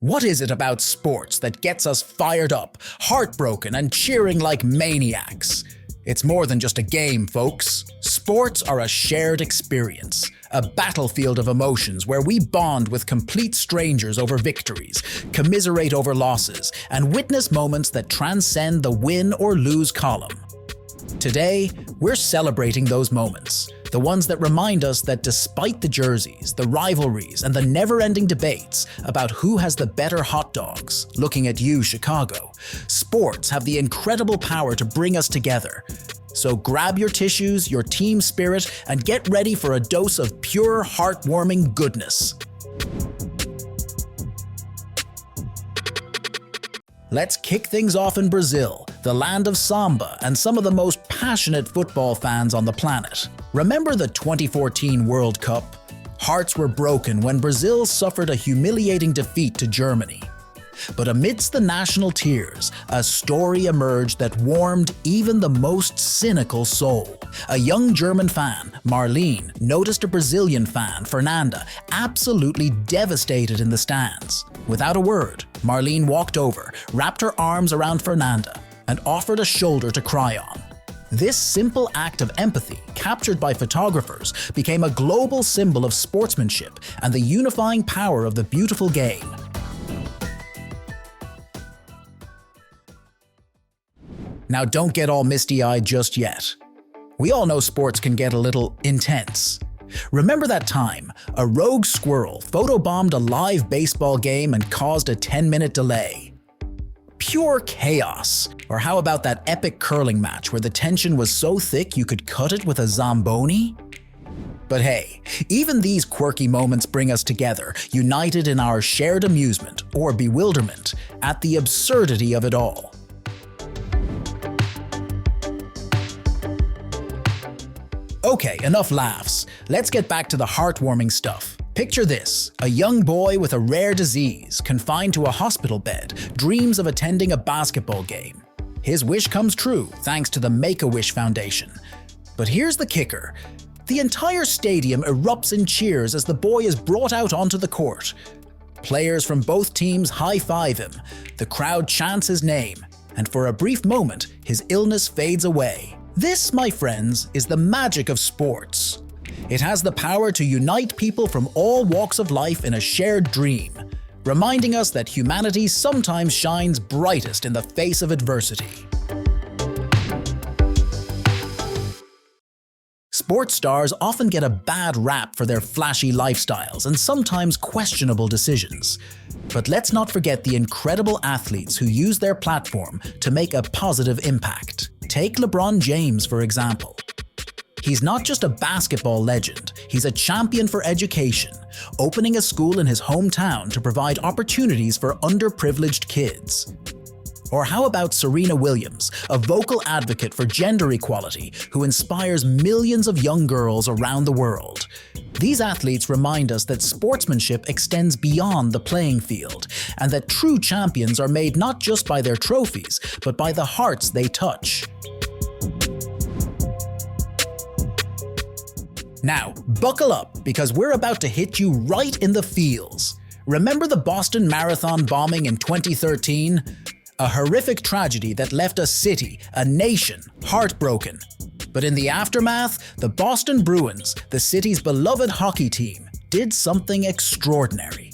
What is it about sports that gets us fired up, heartbroken, and cheering like maniacs? It's more than just a game, folks. Sports are a shared experience, a battlefield of emotions where we bond with complete strangers over victories, commiserate over losses, and witness moments that transcend the win or lose column. Today, we're celebrating those moments, the ones that remind us that despite the jerseys, the rivalries, and the never-ending debates about who has the better hot dogs, looking at you, Chicago, sports have the incredible power to bring us together. So grab your tissues, your team spirit, and get ready for a dose of pure, heartwarming goodness. Let's kick things off in Brazil, the land of samba and some of the most passionate football fans on the planet. Remember the 2014 World Cup? Hearts were broken when Brazil suffered a humiliating defeat to Germany. But amidst the national tears, a story emerged that warmed even the most cynical soul. A young German fan, Marlene, noticed a Brazilian fan, Fernanda, absolutely devastated in the stands. Without a word, Marlene walked over, wrapped her arms around Fernanda, and offered a shoulder to cry on. This simple act of empathy, captured by photographers, became a global symbol of sportsmanship and the unifying power of the beautiful game. Now don't get all misty-eyed just yet. We all know sports can get a little intense. Remember that time a rogue squirrel photobombed a live baseball game and caused a 10-minute delay? Pure chaos. Or how about that epic curling match where the tension was so thick you could cut it with a Zamboni? But hey, even these quirky moments bring us together, united in our shared amusement or bewilderment at the absurdity of it all. Okay, enough laughs. Let's get back to the heartwarming stuff. Picture this: a young boy with a rare disease, confined to a hospital bed, dreams of attending a basketball game. His wish comes true thanks to the Make-A-Wish Foundation. But here's the kicker. The entire stadium erupts in cheers as the boy is brought out onto the court. Players from both teams high-five him, the crowd chants his name, and for a brief moment, his illness fades away. This, my friends, is the magic of sports. It has the power to unite people from all walks of life in a shared dream, reminding us that humanity sometimes shines brightest in the face of adversity. Sports stars often get a bad rap for their flashy lifestyles and sometimes questionable decisions. But let's not forget the incredible athletes who use their platform to make a positive impact. Take LeBron James, for example. He's not just a basketball legend, he's a champion for education, opening a school in his hometown to provide opportunities for underprivileged kids. Or how about Serena Williams, a vocal advocate for gender equality who inspires millions of young girls around the world? These athletes remind us that sportsmanship extends beyond the playing field, and that true champions are made not just by their trophies, but by the hearts they touch. Now, buckle up, because we're about to hit you right in the feels. Remember the Boston Marathon bombing in 2013? A horrific tragedy that left a city, a nation, heartbroken. But in the aftermath, the Boston Bruins, the city's beloved hockey team, did something extraordinary.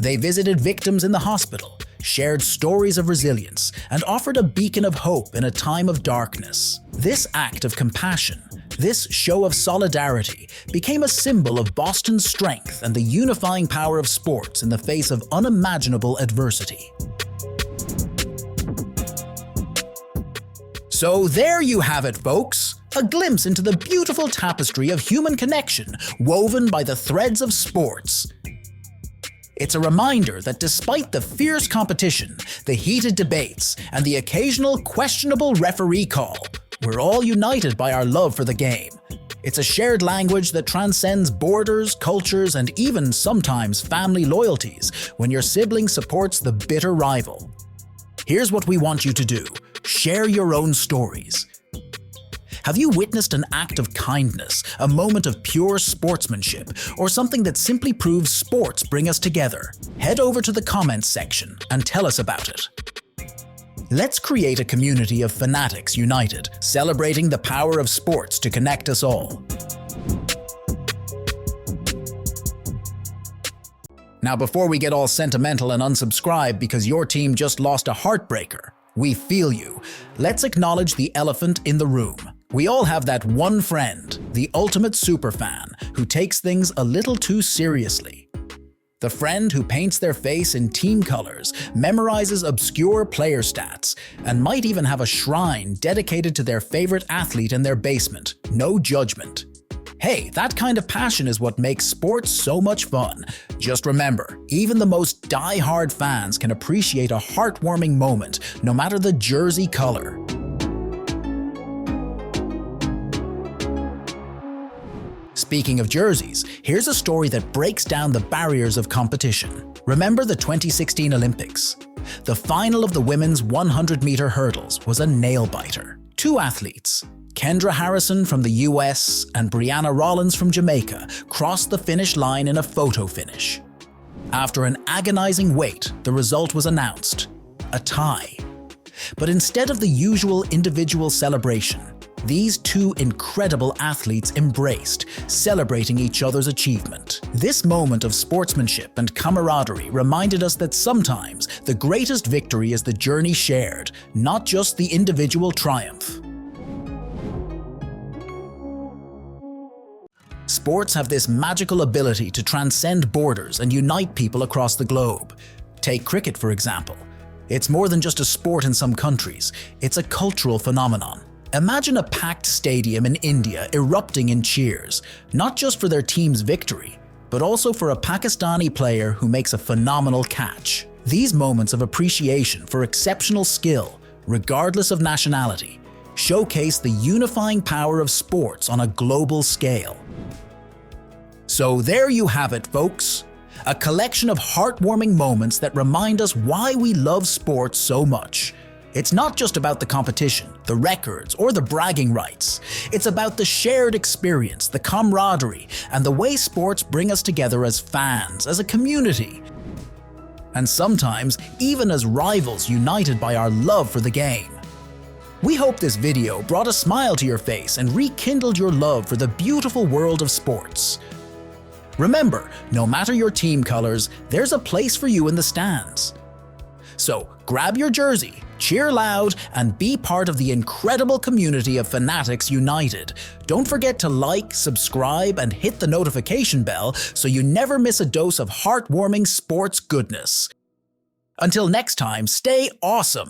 They visited victims in the hospital, shared stories of resilience, and offered a beacon of hope in a time of darkness. This act of compassion, this show of solidarity, became a symbol of Boston's strength and the unifying power of sports in the face of unimaginable adversity. So there you have it, folks. A glimpse into the beautiful tapestry of human connection woven by the threads of sports. It's a reminder that despite the fierce competition, the heated debates, and the occasional questionable referee call, we're all united by our love for the game. It's a shared language that transcends borders, cultures, and even sometimes family loyalties when your sibling supports the bitter rival. Here's what we want you to do. Share your own stories. Have you witnessed an act of kindness, a moment of pure sportsmanship, or something that simply proves sports bring us together? Head over to the comments section and tell us about it. Let's create a community of fanatics united, celebrating the power of sports to connect us all. Now, before we get all sentimental and unsubscribe because your team just lost a heartbreaker, we feel you. Let's acknowledge the elephant in the room. We all have that one friend, the ultimate superfan, who takes things a little too seriously. The friend who paints their face in team colors, memorizes obscure player stats, and might even have a shrine dedicated to their favorite athlete in their basement. No judgment. Hey, that kind of passion is what makes sports so much fun. Just remember, even the most die-hard fans can appreciate a heartwarming moment, no matter the jersey color. Speaking of jerseys, here's a story that breaks down the barriers of competition. Remember the 2016 Olympics? The final of the women's 100-meter hurdles was a nail-biter. Two athletes, Kendra Harrison from the US and Brianna Rollins from Jamaica, crossed the finish line in a photo finish. After an agonizing wait, the result was announced: a tie. But instead of the usual individual celebration, these two incredible athletes embraced, celebrating each other's achievement. This moment of sportsmanship and camaraderie reminded us that sometimes the greatest victory is the journey shared, not just the individual triumph. Sports have this magical ability to transcend borders and unite people across the globe. Take cricket, for example. It's more than just a sport in some countries, it's a cultural phenomenon. Imagine a packed stadium in India erupting in cheers, not just for their team's victory, but also for a Pakistani player who makes a phenomenal catch. These moments of appreciation for exceptional skill, regardless of nationality, showcase the unifying power of sports on a global scale. So there you have it, folks. A collection of heartwarming moments that remind us why we love sports so much. It's not just about the competition, the records, or the bragging rights. It's about the shared experience, the camaraderie, and the way sports bring us together as fans, as a community. And sometimes, even as rivals united by our love for the game. We hope this video brought a smile to your face and rekindled your love for the beautiful world of sports. Remember, no matter your team colors, there's a place for you in the stands. So grab your jersey, cheer loud, and be part of the incredible community of Fanatics United. Don't forget to like, subscribe, and hit the notification bell so you never miss a dose of heartwarming sports goodness. Until next time, stay awesome!